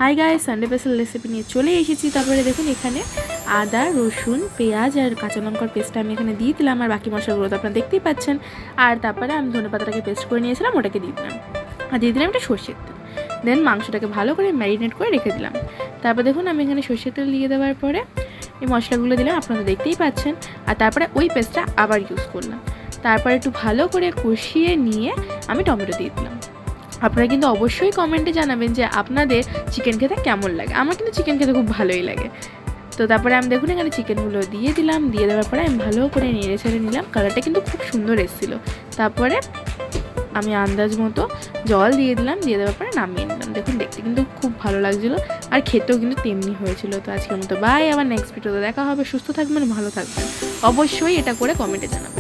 Hi guys, Sunday special recipe নিয়ে চলে এসেছি। তারপরে দেখুন এখানে আদা, রসুন, পেঁয়াজ আর কাঁচা লঙ্কার পেস্টটা আমি এখানে দিয়ে দিলাম, আর বাকি মশলাগুলো তো আপনারা দেখতেই পাচ্ছেন। আর তারপরে আমি ধনেপাতাটাকে পেস্ট করে নিয়েছিলাম, ওটাকে দিয়ে দিলাম, আর দিয়ে দিলাম একটা সর্ষের তেল। দেন মাংসটাকে ভালো করে ম্যারিনেট করে রেখে দিলাম। তারপর দেখুন আমি এখানে সর্ষের তেল দিয়ে দেওয়ার পরে এই মশলাগুলো দিলাম, আপনারা দেখতেই পাচ্ছেন। আর তারপরে ওই পেস্টটা আবার ইউজ করলাম। তারপরে একটু ভালো করে কষিয়ে নিয়ে আমি টমেটো দিয়ে দিলাম। আপনারা কিন্তু অবশ্যই কমেন্টে জানাবেন যে আপনাদের চিকেন খেতে কেমন লাগে। আমার কিন্তু চিকেন খেতে খুব ভালোই লাগে। তো তারপরে আমি দেখুন এখানে চিকেনগুলো দিয়ে দিলাম, দিয়ে দেওয়ার পরে আমি ভালো করে নেড়ে ছেড়ে নিলাম। কালারটা কিন্তু খুব সুন্দর এসেছিলো। তারপরে আমি আন্দাজ মতো জল দিয়ে দিলাম, দিয়ে দেওয়ার পরে নামিয়ে নিলাম। দেখুন দেখতে কিন্তু খুব ভালো লাগছিলো, আর খেতেও কিন্তু তেমনি হয়েছিল। তো আজকের মতো বাই, আবার নেক্সট ভিডিওতে দেখা হবে। সুস্থ থাকবেন, ভালো থাকবেন, অবশ্যই এটা করে কমেন্টে জানাবেন।